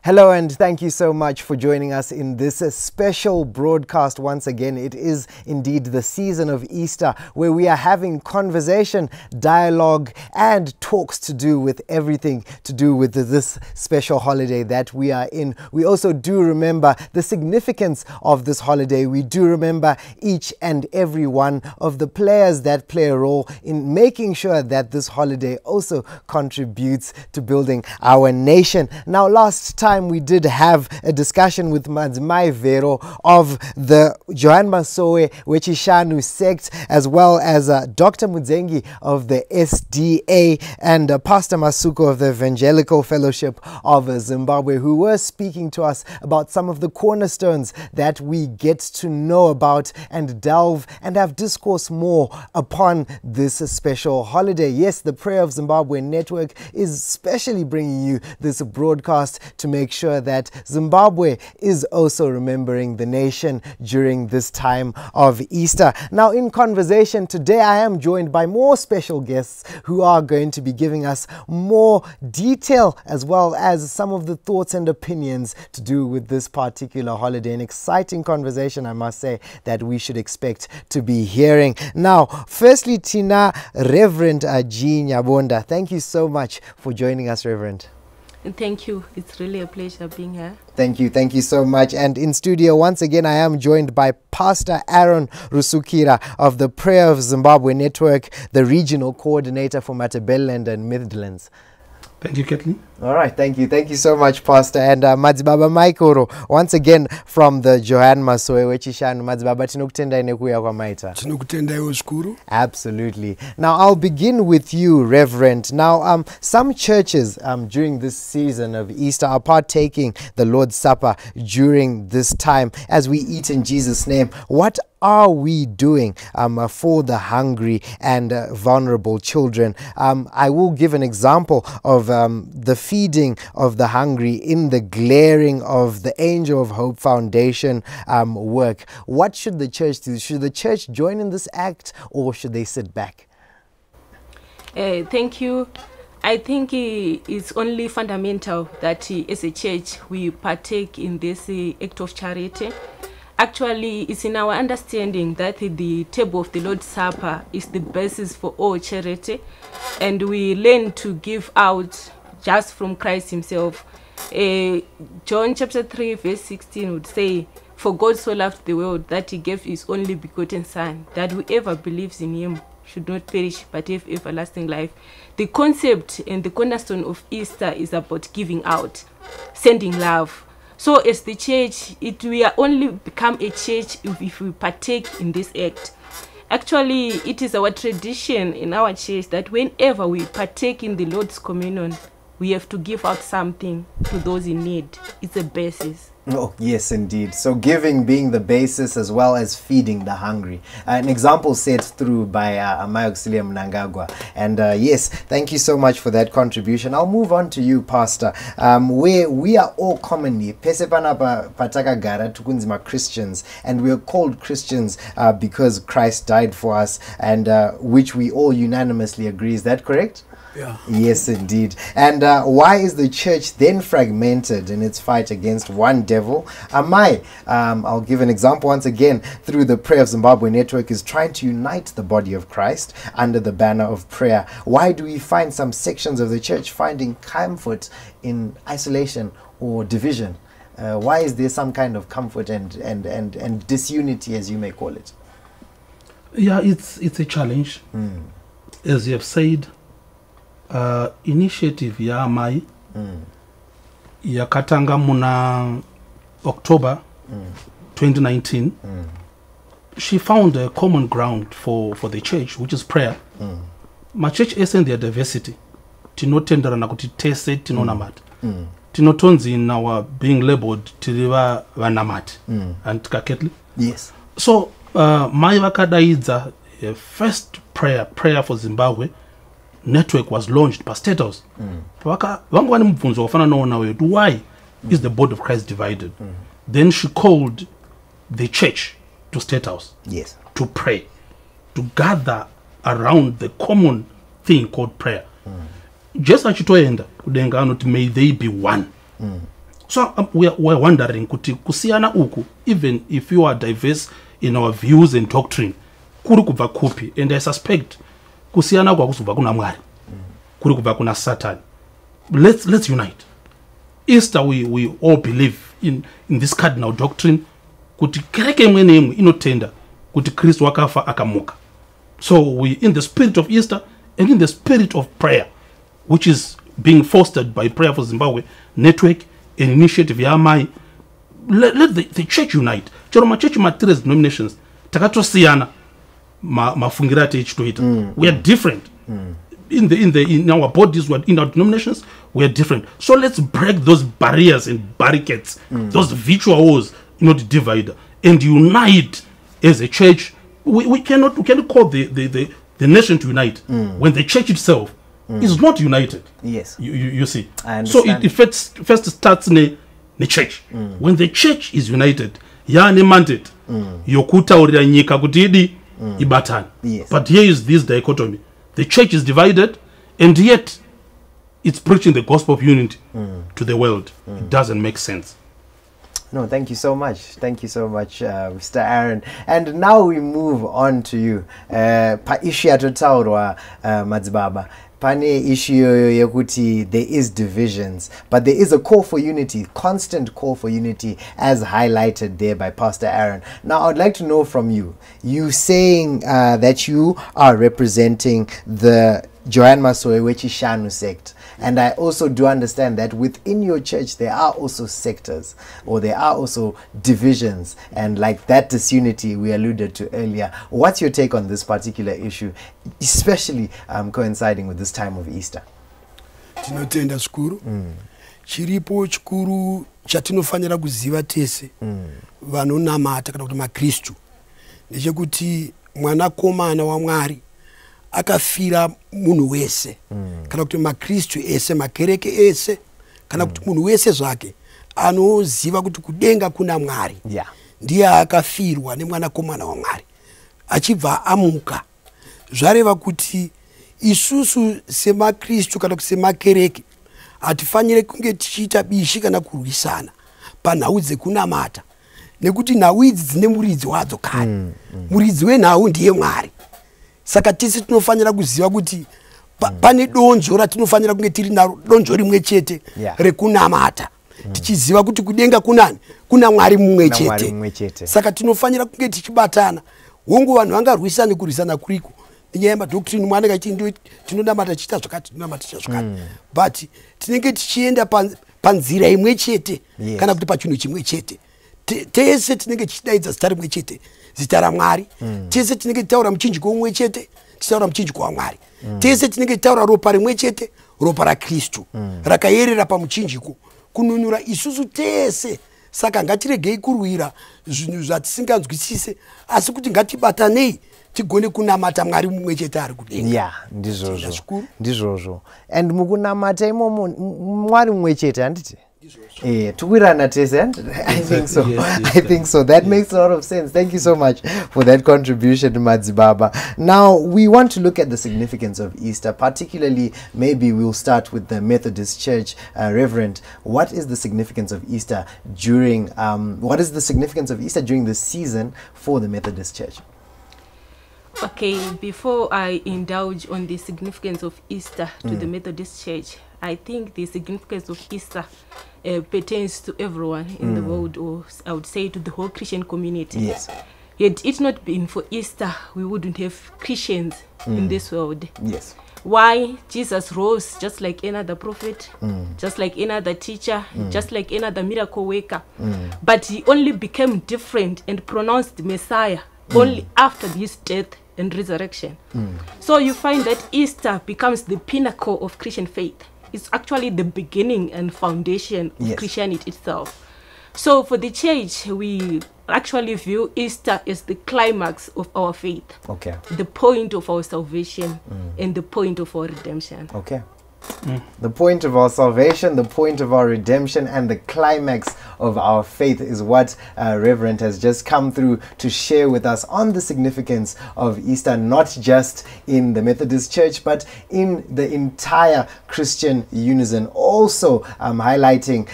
Hello and thank you so much for joining us in this special broadcast once again. It is indeed the season of Easter, where we are having conversation, dialogue and talks to do with everything to do with this special holiday that we are in. We also do remember the significance of this holiday. We do remember each and every one of the players that play a role in making sure that this holiday also contributes to building our nation. Now, last time we did have a discussion with Madzimai Vero of the Johan Masowe Wechishanu sect, as well as Dr. Mudzengi of the SDA and Pastor Masuko of the Evangelical Fellowship of Zimbabwe, who were speaking to us about some of the cornerstones that we get to know about and delve and have discourse more upon this special holiday. Yes, the Prayer of Zimbabwe Network is specially bringing you this broadcast to make sure that Zimbabwe is also remembering the nation during this time of Easter. Now, in conversation today, I am joined by more special guests who are going to be giving us more detail as well as some of the thoughts and opinions to do with this particular holiday. An exciting conversation, I must say, that we should expect to be hearing. Now, firstly, Tina, Reverend G. Nyabonda, thank you so much for joining us, Reverend. Thank you. It's really a pleasure being here. Thank you so much. And in studio, once again, I am joined by Pastor Aaron Rusukira of the Prayer of Zimbabwe Network, the regional coordinator for Matabeleland and Midlands. Thank you, Curtly. All right, thank you. Thank you so much, Pastor. And Madzibaba Maikoro, once again from the Johan Masowe Wechishanu. Madzibaba, tinokutendai nekuuya kwamaita. Tinokutendai uskuru. Absolutely. Now, I'll begin with you, Reverend. Now, some churches during this season of Easter are partaking the Lord's Supper during this time as we eat in Jesus' name. What are we doing for the hungry and vulnerable children? I will give an example of the feeding of the hungry in the glaring of the Angel of Hope Foundation work. What should the church do? Should the church join in this act, or should they sit back? Thank you. I think it's only fundamental that as a church we partake in this act of charity. Actually, it's in our understanding that the table of the Lord's Supper is the basis for all charity, and we learn to give out just from Christ himself. John chapter 3 verse 16 would say, "For God so loved the world that he gave his only begotten Son, that whoever believes in him should not perish but have everlasting life." The concept and the cornerstone of Easter is about giving out, sending love. So as the church, we are only become a church if we partake in this act. Actually, it is our tradition in our church that whenever we partake in the Lord's Communion, we have to give out something to those in need. It's a basis. Oh, yes, indeed. So giving being the basis as well as feeding the hungry. An example set through by Amayoxilia Mnangagwa. And yes, thank you so much for that contribution. I'll move on to you, Pastor. Where we are all commonly Patakagara Tukunzima Christians, and we are called Christians because Christ died for us, and which we all unanimously agree. Is that correct? Yeah. Yes, indeed. And why is the church then fragmented in its fight against one devil? I'll give an example once again. Through the Prayer of Zimbabwe Network is trying to unite the body of Christ under the banner of prayer. Why do we find some sections of the church finding comfort in isolation or division? Why is there some kind of comfort and disunity, as you may call it? Yeah, it's a challenge. As you have said, initiative ya Mai yakatanga muna October 2019. She found a common ground for the church, which is prayer. Ma church esen their diversity. Tinotendera na kuti tese tinonamata. Tinotonzi in our being labeled tiliva vanamati. And Curtly. Yes. So Mai vakadaidza first prayer for Zimbabwe network was launched by State House. Why is the body of Christ divided? Then she called the church to State House. Yes. To pray, to gather around the common thing called prayer. Just as you told, may they be one. So we're wondering, kuti kusiyana uku, even if you are diverse in our views and doctrine, kuri kubva kupi, and I suspect kusiyana kwa kusuva kuna Mwari, kuri kubva kuna Satan. Let's unite. Easter, we all believe in this cardinal doctrine, kuti kereke mwene imwe inotenda kuti Kristu wakafa akamuka. So we, in the spirit of Easter and in the spirit of prayer, which is being fostered by Prayer for Zimbabwe network, an initiative yamai, let the church unite. Chero ma church material denominations takatosiyana mafungirate ichitoita. We are different. In our bodies, in our denominations, we are different. So let's break those barriers and barricades, those virtual walls, to divide and unite as a church. We cannot call the nation to unite when the church itself is not united. Yes, you see. I understand. So it first starts in the church. When the church is united, yani mandate yokutaurira nyika kuti idi ibatani. Yes. But here is this dichotomy. The church is divided, and yet it's preaching the gospel of unity to the world. It doesn't make sense. No, thank you so much. Thank you so much, Mr. Aaron. And now we move on to you. Pa issue yatotaurwa Madzibaba. Pane issue yekuti there is divisions, but there is a call for unity, constant call for unity, as highlighted there by Pastor Aaron. Now, I'd like to know from you. You saying that you are representing the Joanne Masowewechi Shanu sect. And I also do understand that within your church there are also sectors, or there are also divisions, and like that disunity we alluded to earlier. What's your take on this particular issue, especially coinciding with this time of Easter? Tinotenda skuru. Chiripo chikuru chatinofanira kuziva tese vanonamata kana kuti maKristu ndechekuti mwanakomana waMwari akafira munhu wese kana kuti maKristu ese, makereke ese, kana kuti munhu wese zvake anoziva kuti kudenga kuna Mwari ndiye akafirwa nemwanakomana waMwari achibva amuka. Zvareva kuti isusu semaKristu kana kuti semakereke hatifanire kunge tichiita bishi kana kurwisana panhau dzekunamata, nekuti nhau idzi dzine muridzi wadzo kare. Muridzi wenhau ndiye Mwari. Saka tese tinofanira kuziva kuti pane donzvo ratinofanira kunge tiri naro, donzvo rimwe chete rekunamata. Tichiziva kuti kudenga kunani? Kuna Mwari mumwe chete. Saka tinofanira kunge tichibatana. Hongu vanhu vangarwisana kurwisana kuriko nenyaya yemadhoktrini, mwana kachiti tinonamata chita zvakati, tinonamata chita zvakati. But tinenge tichienda panzira imwe chete kana kuti pachinhu chimwe chete. Tese tinenge tichidaidza zita rimwe chete, zita raMwari. Tese tinenge tichitaura muchinjiko umwe chete, tichitaura muchinjiko waMwari. Tese tinenge tichitaura ropa rimwe chete, ropa raKristu rakayerera pamuchinjiko kununura isusu tese. Saka ngatiregei kurwira zvinhu zvatisinganzwisise, asi kuti ngatibatanei tigone kunamata Mwari mumwe chete ari kudenga. Ndizvozvo. And mukunamata imomo Mwari mumwe chete handiti? Tukwirana tese. I think so. I think so. That makes a lot of sense. Thank you so much for that contribution, Madzibaba. Now we want to look at the significance of Easter, particularly maybe we'll start with the Methodist Church. Reverend, what is the significance of Easter during this season for the Methodist Church? Okay, before I indulge on the significance of Easter to the Methodist Church, I think the significance of Easter pertains to everyone in the world, or I would say to the whole Christian community. Yes. Had it not been for Easter, we wouldn't have Christians in this world. Yes. Why? Jesus rose just like another prophet, just like another teacher, just like another miracle worker. But he only became different and pronounced Messiah only after his death and resurrection. So you find that Easter becomes the pinnacle of Christian faith. It's actually the beginning and foundation of Christianity itself. So for the church, we actually view Easter as the climax of our faith. Okay. The point of our salvation and the point of our redemption. Okay. The point of our salvation, the point of our redemption, and the climax of our faith is what Reverend has just come through to share with us on the significance of Easter, not just in the Methodist Church, but in the entire Christian unison. Also highlighting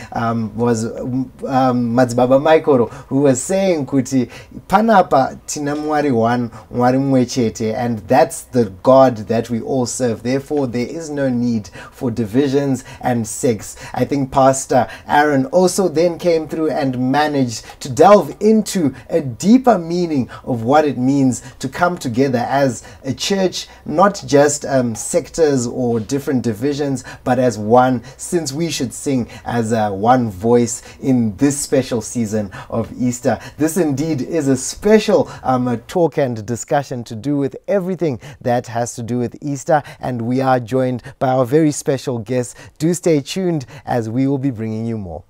was Madzibaba Maikoro, who was saying kuti panapa tina mwari one, mwari mumwe chete, and that's the God that we all serve. Therefore, there is no need for divisions and sects. I think Pastor Aaron also then came through and managed to delve into a deeper meaning of what it means to come together as a church, not just sectors or different divisions, but as one, since we should sing as one voice in this special season of Easter. This indeed is a special talk and discussion to do with everything that has to do with Easter, and we are joined by our very special guests. Do stay tuned as we will be bringing you more.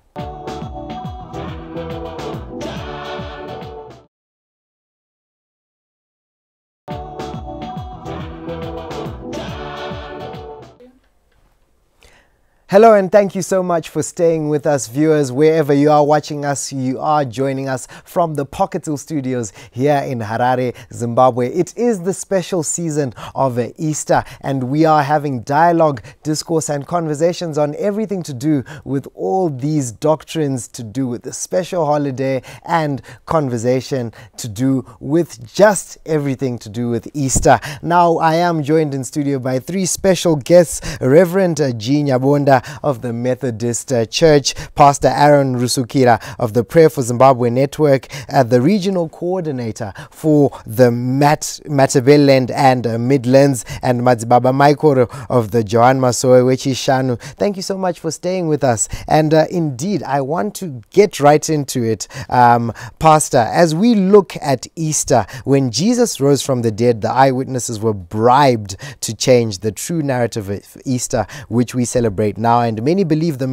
Hello and thank you so much for staying with us, viewers. Wherever you are watching us, you are joining us from the Pocketl Studios here in Harare, Zimbabwe. It is the special season of Easter, and we are having dialogue, discourse and conversations on everything to do with all these doctrines to do with the special holiday, and conversation to do with just everything to do with Easter. Now, I am joined in studio by three special guests: Reverend G. Nyabonda of the Methodist Church, Pastor Aaron Rusukira of the Prayer for Zimbabwe Network, the regional coordinator for the Matabeleland and Midlands, and Madzibaba Maikoro of the Johan Masoe Wechi Shanu. Thank you so much for staying with us. And indeed, I want to get right into it. Pastor, as we look at Easter, when Jesus rose from the dead, the eyewitnesses were bribed to change the true narrative of Easter, which we celebrate now, and many believe the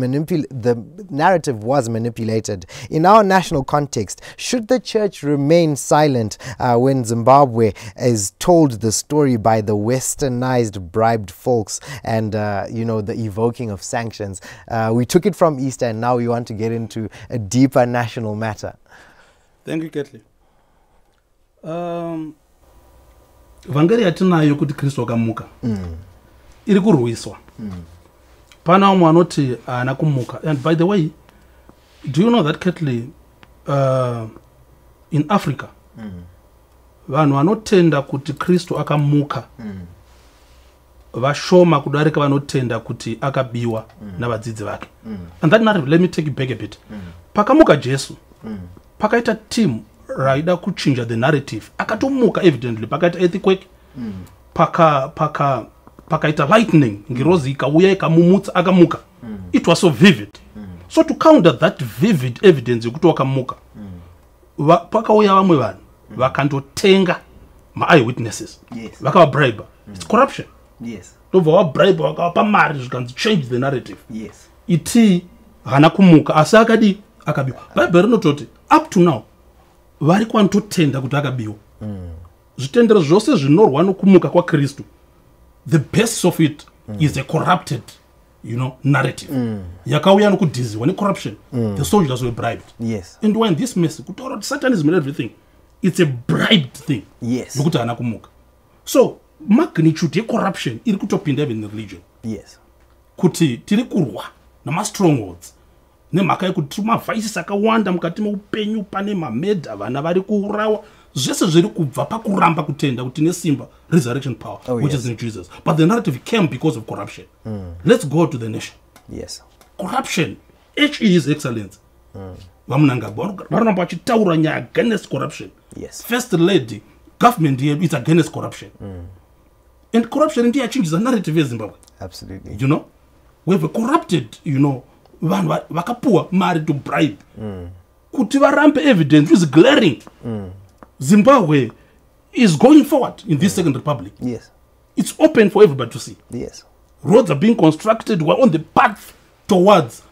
narrative was manipulated. In our national context, should the church remain silent when Zimbabwe is told the story by the westernized, bribed folks and the evoking of sanctions? We took it from Easter, and now we want to get into a deeper national matter. Thank you, Curtly. Vangeli yatinayo kuti Kristo akamuka iri kurwiswa. Pana umwe anoti anakumuka. And by the way, do you know that, Curtly, in Africa, vanhu vanotenda kuti Kristo akamuka vashoma kudarika vanotenda kuti akabiwa navadzidzi vake. And that narrative, let me take it back a bit. Pakamuka Jesu, pakaita team raida kuchinja the narrative. Akatomuka evidently, pakaita earthquake, pakaita lightning, ngirozi ikauya ikamumutsa akamuka. It was so vivid. So to counter that vivid evidence yokuti wakamuka, pakauya vamwe vanhu vakandotenga ma-eyewitnesses. Yes. Vakavabribe. It's corruption. Yes. Ndobva vabribe vakavapa mari zvikanzi change the narrative. Yes. Iti hana kumuka asi akadi akabiwa. Bhaibheri rinototi up to now vari kwanototenda kuti akabiwa. Zvitendero zvose zvinorwa nokumuka kwaKristu, the basis of it is a corrupted, narrative. Yakauya nokudhiziwa corruption. The soldiers were bribed. Yes. And when this message, kutaura kuti Satanism and everything, it's a bribed thing. Yes. Yokuti hana kumuka. So magnitude corruption iri kutopinda even in the religion. Yes. Kuti tiri kurwa nama strongholds nemhaka yekuti tiri mavhaisisi akawanda mukati meupenyu, pane mamedha, vana vari kuurawa, zvese zviri kubva pakuramba kutenda kuti nesimba resurrection power, which is in Jesus. But the narrative came because of corruption. Let's go to the nation. Yes. Corruption, HE is excellence. Vamunangagwa varamba vachitaura nyaya against corruption. Yes. First lady, government here is against corruption. And corruption indeed changes the narrative of Zimbabwe. Absolutely. We have corrupted, vanhu vakapua mari to bribe. Kuti varambe evidence is glaring. Zimbabwe is going forward in this second republic. Yes. It's open for everybody to see. Yes. Roads are being constructed. We're on the path towards,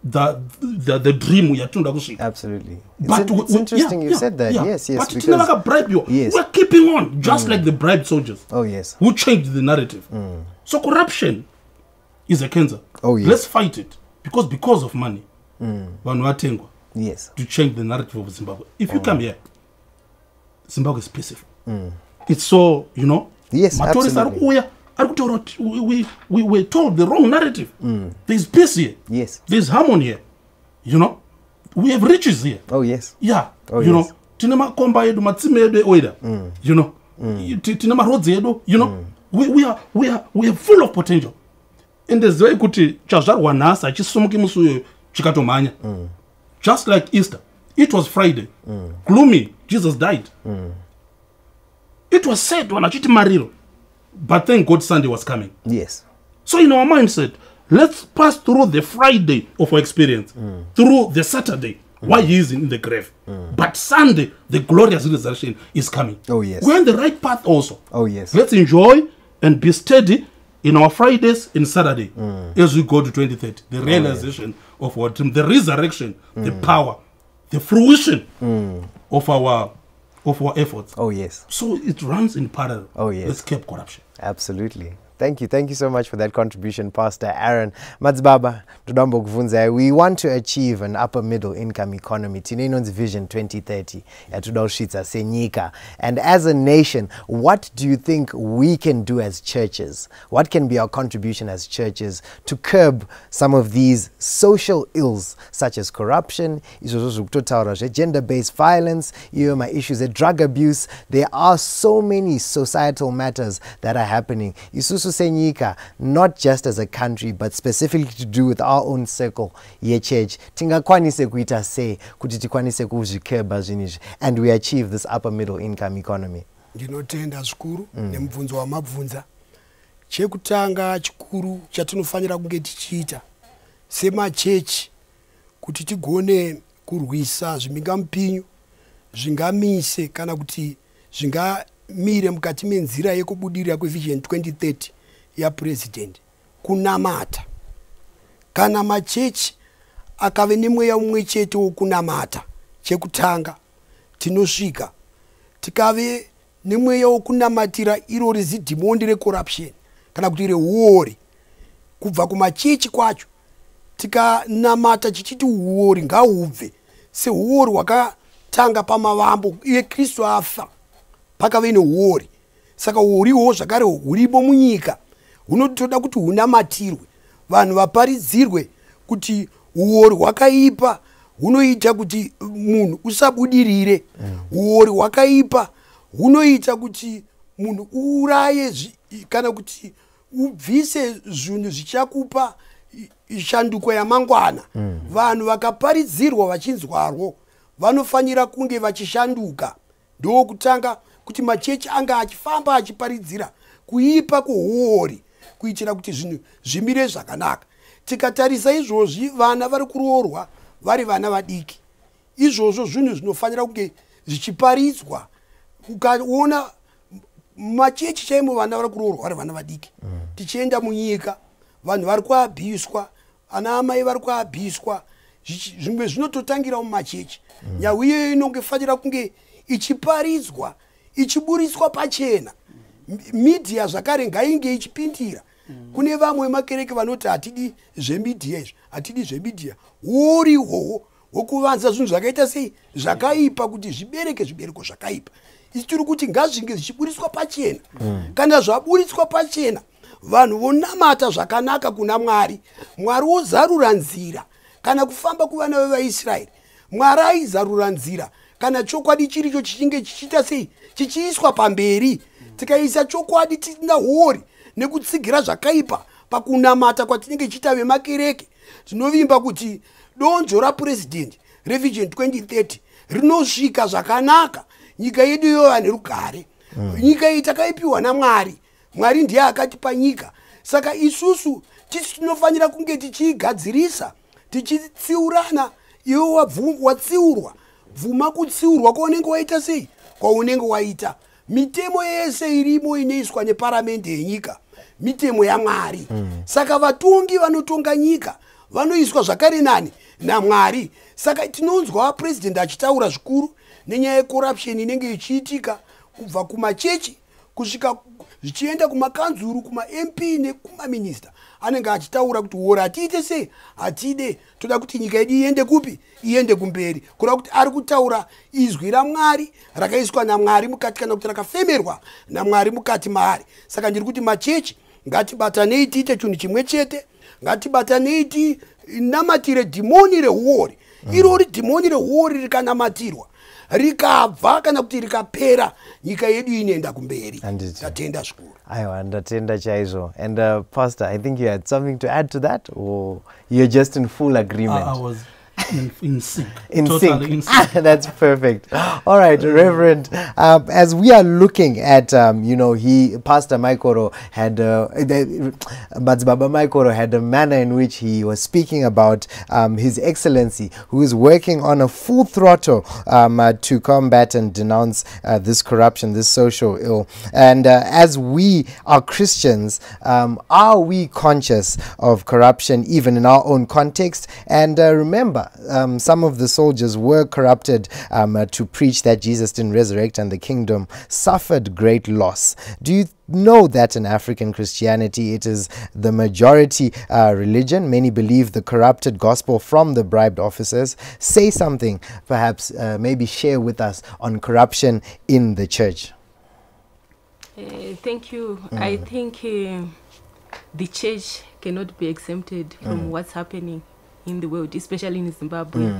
the dream we are trying to. Absolutely. It's interesting you said that. Yes, yes. But because like bribe you. Yes. We're keeping on, just like the bribed soldiers. Oh, yes. Who changed the narrative. So corruption is a cancer. Oh, yes. Let's fight it. Because of money. Yes. To change the narrative of Zimbabwe. If you come here, Zimbabwe is peaceful. It's so, you know. Yes, absolutely. We were told the wrong narrative. There's peace here. Yes. There's harmony here. You know. We have riches here. Oh, yes. Yeah. Oh, you yes. know. Tinema komba yedu matsime yedu oida. You know. Tinema roads yedu. You know. We are full of potential. And there's way kuti chazvarwa nhasi achisumuki musuyo chikatomanya. Just like Easter. It was Friday. Gloomy. Jesus died. It was said when achiti mariro. But thank God Sunday was coming. Yes. So in our mindset, let's pass through the Friday of our experience, through the Saturday, while he is in the grave. But Sunday, the glorious resurrection is coming. Oh, yes. We're on the right path also. Oh, yes. Let's enjoy and be steady in our Fridays and Saturday as we go to 2030. The realization of our dream, the resurrection, the power, the fruition of our efforts. Oh, yes. So it runs in parallel. Oh, yes. Let's keep corruption. Absolutely. Thank you. Thank you so much for that contribution, Pastor Aaron. Madzibaba, we want to achieve an upper middle income economy. Tinenon's Vision 2030. And as a nation, what do you think we can do as churches? What can be our contribution as churches to curb some of these social ills, such as corruption, gender-based violence, issues of drug abuse? There are so many societal matters that are happening. Senyika, not just as a country, but specifically to do with our own circle, ye church, tingakwanise kuita se, kuti tikwanise kuzvikeba zvinizvi, and we achieve this upper middle income economy. Ndinotenda zvikuru nemubvunzo wamabvunza. Chekutanga chikuru chatinofanira kunge tichiita semachechi kuti tigone kurwisa zvimhingamupinyu zvingamise kana kuti zvingamire mukati menzira yekubudirira kwevision 2030 yaPresident kunamata. Kana machechi akave nemweya umwe chete wokunamata, chekutanga tinosvika tikave nemweya wokunamatira iro rizidhimondi recorruption kana kuti reuori kubva kumachechi kwacho, tikanamata chichiti uori ngahubve seuori hwakatanga pamavambo iye Kristu afa pakave neuori. Saka uoriwo zvakare huripo munyika hunotoda kuti hunamatirwe, vanhu vaparidzirwe kuti uori hwakaipa hunoita kuti munhu usabudirire. Uori hwakaipa hunoita kuti munhu uuraye kana kuti ubvise zvinhu zvichakupa shanduko yamangwana. Vanhu vakaparidzirwa vachinzwarwo vanofanira kunge vachishanduka. Ndokutanga kuti machechi anga achifamba achiparidzira kuipa kuuori kuitira kuti zvinhu zvimire zvakanaka. Tikatarisa izvozvi vana vari kuroorwa vari vana vadiki. Izvozvo zvinhu zvinofanira kunge zvichiparidzwa. Ukaona machechi chaimo vana vari kuroorwa vari vana vadiki. Tichienda munyika vanhu vari kuabhiswa, ana amai vari kuabhiswa, zvimwe zvinototangira mumachechi. Nyaya iyoyo inongefanira kunge ichiparidzwa, ichiburiswa pachena. Media zvakare ngainge ichipindira. Kune vamwe makereke vanoti hatidi zvemedia izvi, hatidi zvemedia. Uori ihwohwo hwokuvanza zvinhu zvakaita sei zvakaipa kuti zvibereke zvibereko zvakaipa. Isi tiri kuti ngazvinge zvichiburiswa pachena. Kana zvaburiswa pachena, vanhu vonamata zvakanaka kuna Mwari. Mwari wozarura nzira kana kufamba kuvana vevaIsraeri. Mwari aizarura nzira kana chokwadi chiricho chichinge chichiita sei chichiiswa pamberi. Tikaisa chokwadi tina uori nekutsigira zvakaipa pakunamata kwatinenge chiita vemakereke, tinovimba kuti donzvo raPresident revision 2030 rinosvika zvakanaka. Nyika yedu yova nerugare. Nyika iyi takaipiwa naMwari. Mwari ndiye akatipa nyika. Saka isusu tinofanira kunge tichigadzirisa, tichitsiurana. Iwe watsiurwa, bvuma kutsiurwa kwaunenge waita sei kwaunenge waita. Mitemo yese irimo inoiswa neparamende yenyika mitemo yaMwari. Saka vatongi vanotonga nyika vanoiswa zvakare nani naMwari. Saka tinonzwa President achitaura zvikuru nenyaya yecorruption inenge ichiitika kubva kumachechi kusvika zvichienda kumakanzuru, kuma-MP nekumaminista, anenge achitaura kuti ora atiite sei, hatide, toda kuti nyika yedu iende kupi, iende kumberi. Kureva kuti ari kutaura izwi raMwari rakaiswa naMwari mukati, kana kuti rakafemerwa naMwari mukati maari. Saka ndiri kuti machechi ngatibatanei tiite chinhu chimwe chete, ngatibatanei tinamatire dhimoni rehuori. Irori dhimoni rehuori rikanamatirwa, rikabva kana kuti rikapera, nyika yedu inoenda kumberi. Ndatenda zvikuru. Aiwa, ndatenda chaizvo. And Pastor, I think you had something to add to that, or you're just in full agreement? I was in sync. Totally in sync. That's perfect. All right, Reverend, as we are looking at, you know, Pastor Maikoro had, Baba Maikoro had a manner in which he was speaking about His Excellency, who is working on a full throttle to combat and denounce this corruption, this social ill. And as we are Christians, are we conscious of corruption even in our own context? And remember, some of the soldiers were corrupted to preach that Jesus didn't resurrect and the kingdom suffered great loss. Do you know that in African Christianity it is the majority religion? Many believe the corrupted gospel from the bribed officers. Say something, perhaps maybe share with us on corruption in the church. Thank you. I think the church cannot be exempted from what's happening in the world, especially in Zimbabwe,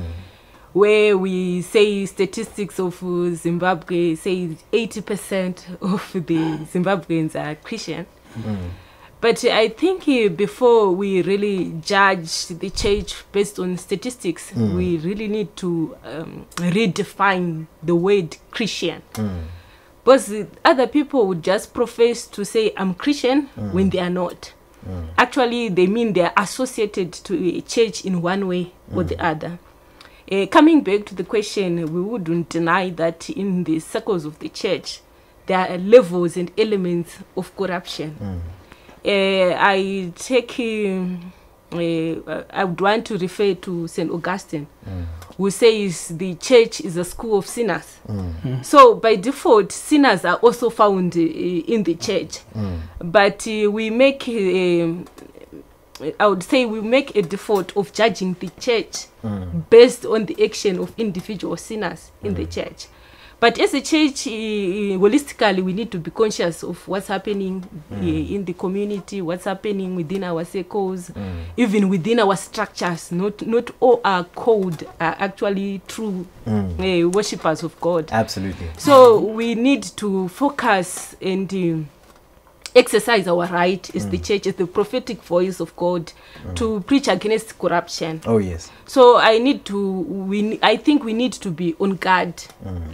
where we say statistics of Zimbabwe say 80% of the Zimbabweans are Christian. But I think before we really judge the church based on statistics, we really need to redefine the word Christian. Because other people would just profess to say, I'm Christian, when they are not. Actually, they mean they are associated to a church in one way or the other. Coming back to the question, we wouldn't deny that in the circles of the church, there are levels and elements of corruption. I would want to refer to St. Augustine, who says the church is a school of sinners. So by default, sinners are also found in the church. But we make, I would say, we make a default of judging the church based on the action of individual sinners in the church. But as a church, holistically, we need to be conscious of what's happening in the community, what's happening within our circles, even within our structures. Not all are called are actually true worshippers of God. Absolutely. So we need to focus and exercise our right as the church, as the prophetic voice of God, to preach against corruption. Oh yes. So I think we need to be on guard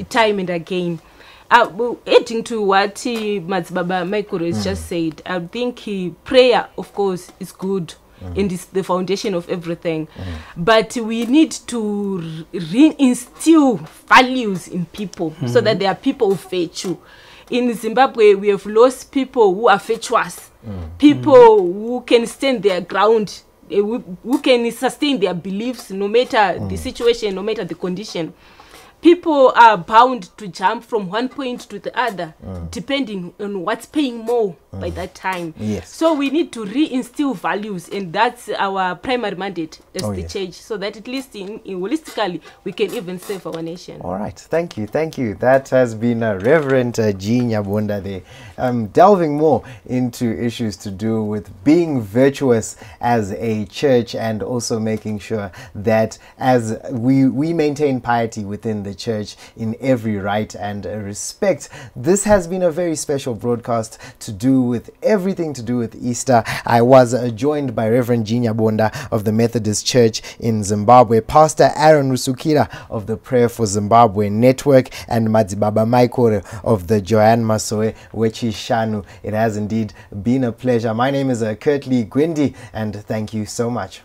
time and again. Adding to what Baba Maikoro has just said, I think prayer, of course, is good and is the foundation of everything. But we need to reinstill values in people so that they are people of virtue. In Zimbabwe, we have lost people who are virtuous, people who can stand their ground, who can sustain their beliefs no matter the situation, no matter the condition. People are bound to jump from one point to the other, depending on what's paying more by that time. Yes. So we need to reinstill values, and that's our primary mandate as the church, so that at least holistically we can even save our nation. All right, thank you, thank you. That has been Reverend G. Nyabonda there, delving more into issues to do with being virtuous as a church, and also making sure that as we maintain piety within the church in every right and respect. This has been a very special broadcast to do with everything to do with Easter. I was joined by Reverend G. Nyabonda of the Methodist Church in Zimbabwe, Pastor Aaron Rusukira of the Prayer for Zimbabwe Network, and Baba Maikoro of the Joanne Masoe Wechi Shanu. It has indeed been a pleasure. My name is Curtly Gwindi, and thank you so much.